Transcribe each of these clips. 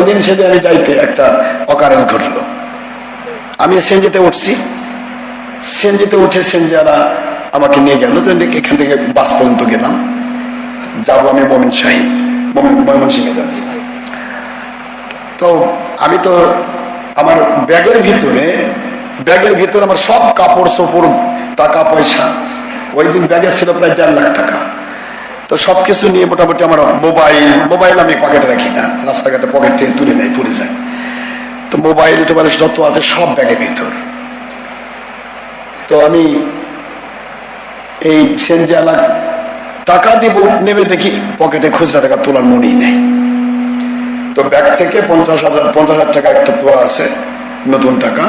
দিন সেদিন আমি যাইতে একটা অকারেন্স ঘটলো। আমি সিএনজিতে উঠছি, সিএনজিতে উঠে সিএনজিওয়ালা আমাকে নিয়ে গেল, এখান থেকে বাস পর্যন্ত গেলাম, যাবো আমি ময়মনসিংহে যাচ্ছি। তো আমি তো আমার ব্যাগের ভিতরে আমার সব কাপড় চোপড়, টাকা পয়সা, ওই দিন ব্যাগে ছিল প্রায় 1.5 লাখ টাকা। তো সবকিছু নিয়ে মোটামুটি আমার মোবাইল আমি পকেটে রাখি না, রাস্তাঘাটে পকেট থেকে তুলে নেই, পড়ে যায়। তো মোবাইল টোবাইল যত আছে সব ব্যাগের ভিতর। তো আমি এই সিএনজিওয়ালা টাকা দিব নেমে দেখি পকেটে খুচরা টাকা তোলার মনেই নেই। তো ব্যাগ থেকে 50,000 টাকা একটা তোলা আছে, নতুন টাকা।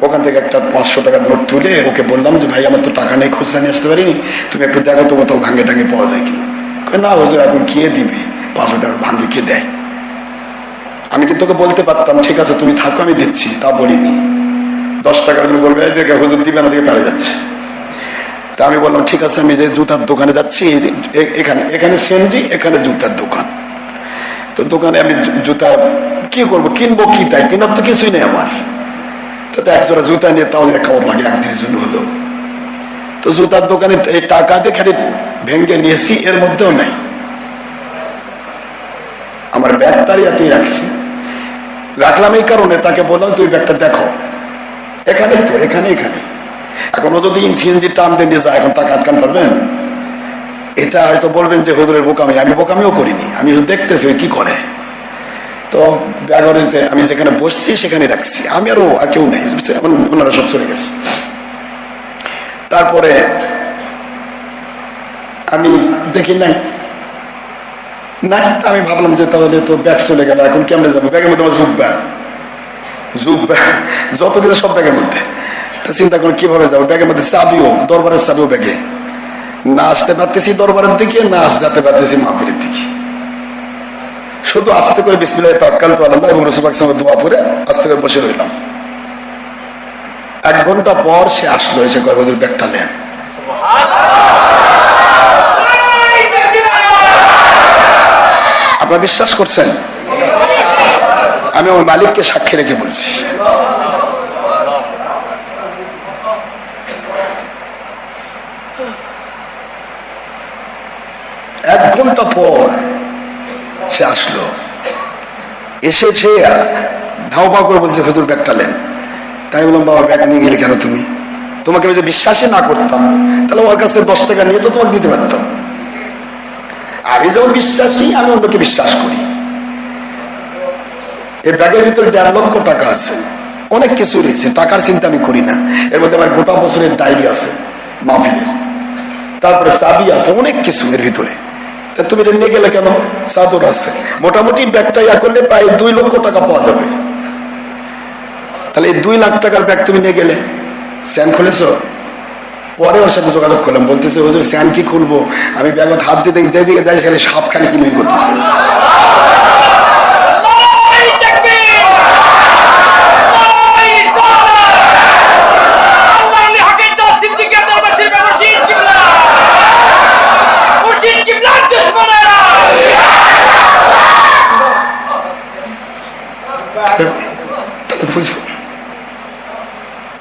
ওখান থেকে একটা 500 টাকার নোট তুলে ওকে বললাম যে ভাই আমার তো টাকা নেই, খুচরা নিয়ে আসতে পারিনি, তুমি একটু দেখো তো কোথাও ভাঙ্গে টাঙ্গে পাওয়া যায় কিনা। না হুজুর এখন কে দিবি, 500 টাকা ভাঙ্গে কে দেয়। আমি কিন্তু তোকে বলতে পারতাম ঠিক আছে তুমি থাকো আমি দিচ্ছি, তা বলিনি। 10 টাকার জন্য বলবে দেখে হুজুর দিবে না, দিকে পারে যাচ্ছে। তা আমি বললাম ঠিক আছে আমি যে জুতার দোকানে যাচ্ছি, এখানে সিএনজি, এখানে জুতার দোকান। তো দোকানে আমি জুতা কি করবো, কিনবো কি, তাই কেনার তো কিছুই নেই আমার। তাতে একজোড়া জুতা নিয়ে তাও খাবার লাগে, একদিনের জন্য হলো। তো জুতার দোকানে এই টাকা দিয়ে খালি ভেঙ্গে নিয়েছি, এর মধ্যেও নাই। আমার ব্যাগ তার ইয়াতেই রাখলাম এই কারণে, তাকে বললাম তুই ব্যাগটা দেখো, এখানেই তো, এখানে। এখন ও যদি সিএনজি টান দিয়ে নিয়ে যায়, এখন তাকে আটকান পারবেন? এটা হয়তো বলবেন যে হুজুরের বোকামি, আমি বোকামিও করিনি, আমি দেখতেছি কি করে। তো ব্যাগরিতে আমি যেখানে বসছি সেখানে রাখছি, আমি আর কেউ নেই, ওনারা সব চলে গেছে। তারপরে আমি দেখি নাই, আমি ভাবলাম যে তাহলে তো ব্যাগ চলে গেল, এখন কেমনে যাবো? ব্যাগের মধ্যে আমার জুব ব্যাগ যত কিছু সব ব্যাগের মধ্যে। তা চিন্তা করে কিভাবে যাবো, ব্যাগের মধ্যে চাবিও, দরবারের চাবিও ব্যাগে। না আসতে পারতেছি দরবারের দিকে, না যেতে পারতেছি মাহফিলের দিকে। শুধু আস্তে করে বিসমিল্লাহ তাওয়াক্কালতু আলাল্লাহ এবং রাসূল পাক সাল্লাল্লাহু আলাইহি ওয়াসাল্লাম দোয়া পড়ে আস্তে করে বসে রইলাম। 1 ঘন্টা পর সে আসলো, এসে কয় হুজুর ব্যাগটা নেন। আপনারা বিশ্বাস করছেন? আমি আমার মালিককে সাক্ষী রেখে বলছি। এক ঘন্টা পর সে আসলো, এসেছে ধাওয়া করে বলছে হুজুর ব্যাগটা নেন। তাই বললাম বাবা ব্যাগ নিয়ে গেলে কেন তুমি? তোমাকে আমি যদি বিশ্বাসই না করতাম তাহলে ওর কাছ থেকে 10 টাকা নিয়ে তো তোমাকে দিতে পারতাম। আমি যেমন বিশ্বাসী, আমি অন্যকে বিশ্বাস করি। এই ব্যাগের ভিতরে 1.5 লক্ষ টাকা আছে, অনেক কিছু রয়েছে, টাকার চিন্তা আমি করি না। এর মধ্যে আমার গোটা বছরের ডায়েরি আছে মাহফিলের, তারপরে চাবি আছে, অনেক কিছু এর ভিতরে। তুমি এটা নিয়ে গেলে কেন? চাদর আছে, মোটামুটি ব্যাগটা ইয়া করলে প্রায় 2 লক্ষ টাকা পাওয়া যাবে। তাহলে এই 2 লাখ টাকার ব্যাগ তুমি নিয়ে গেলে, স্যান খুলেছ? পরে ওর সাথে যোগাযোগ করলাম, বলতেছে হুজুর স্যান কি খুলবো, আমি ব্যাগত হাত দিতে দিকে যাই, খালি সাপ খালি কিনবি করতেছে।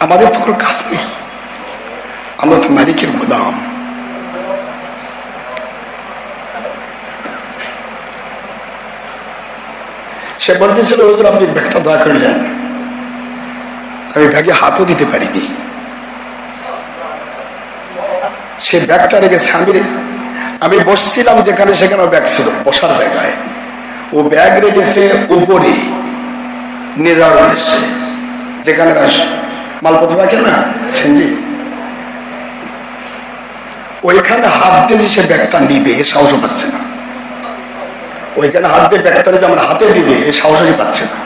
আমাদের তো কোনো কাজ নেই, আমরা তো মালিকের গোলাম। সে বলতেছিল হুজুর আপনি ব্যাগটা দয়া করে নেন। আমি ব্যাগে হাতও দিতে পারিনি, সে ব্যাগটা রেখেছে। আমি বসছিলাম যেখানে, সেখানে ব্যাগ ছিল বসার জায়গায়, ও ব্যাগ রেখেছে উপরে নিয়ে যাওয়ার উদ্দেশ্যে, যেখানে মালপত্র রাখে না সেনজি, ওইখানে হাত দিয়ে সে ব্যাগটা নিবে এ সাহসও পাচ্ছে না। ওইখানে হাত দিয়ে ব্যাগটা যে আমার হাতে দিবে এ সাহসই পাচ্ছে না।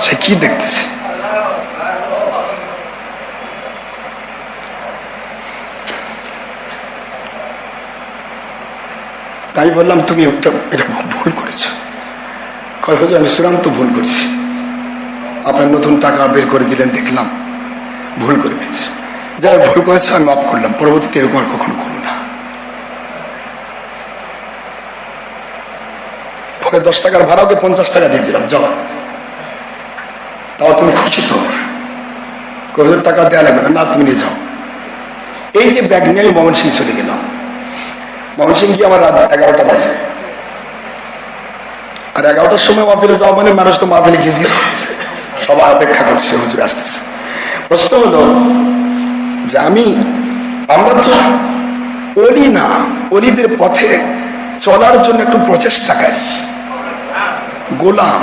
সে কি দেখতেছে? তাই বললাম তুমি এটা ভুল করেছো। কয় হুজুর আমি চূড়ান্ত ভুল করছি, আপনার নতুন টাকা বের করে দিলেন, দেখলাম ভুল করে ফেলছি। যারা ভুল করেছে আমি মাফ করলাম, পরবর্তীতে এরকম আর কখনো করো না। আপনার 10 টাকার ভাড়া ওকে 50 টাকা দিয়ে দিলাম, যাও। তাও তুমি খুশি তো? হুজুর টাকা দেওয়া লাগবে না, তুমি নিয়ে যাও। এই যে ব্যাগ নিয়ে আমি ময়মনসিংহ চলে গেলাম। ময়মনসিংহ গিয়ে আমার রাত 11টা বাজে। আর 11টার সময় মাহফিলে যাওয়া মানে মানুষ তো মাহফিলে ঘিস ঘিস করতেছে, সবাই অপেক্ষা করছে হুজুর আসতেছে। প্রশ্ন হলো যে আমরা তো অলি না, অলিদের পথে চলার জন্য একটু প্রচেষ্টাকারী গোলাম।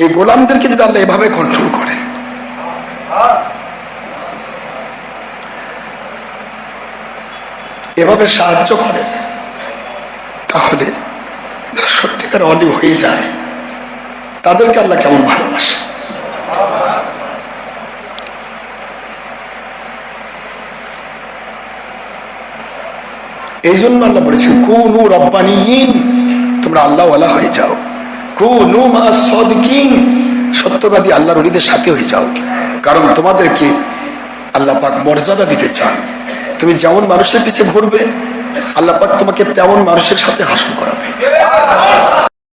এই গোলামদেরকে যদি আল্লাহ এভাবে কন্ট্রোল করেন, এভাবে সাহায্য করেন, তাহলে যারা সত্যিকার অলি হয়ে যায় তাদেরকে আল্লাহ কেমন ভালোবাসে। এই জন্য আল্লাহ বলেছেন কুনু রব্বানিয়িন, তোমরা আল্লাহ ওয়ালা হয়ে যাও। কুনু মা সাদিকিন, সত্যবাদী আল্লাহর ওলিদের সাথে হয়ে যাও। কারণ তোমাদেরকে আল্লাহ পাক মর্যাদা দিতে চান। তুমি যেমন মানুষের পিছে ঘুরবে, আল্লাহ পাক তোমাকে তেমন মানুষের সাথে হাসর করাবে।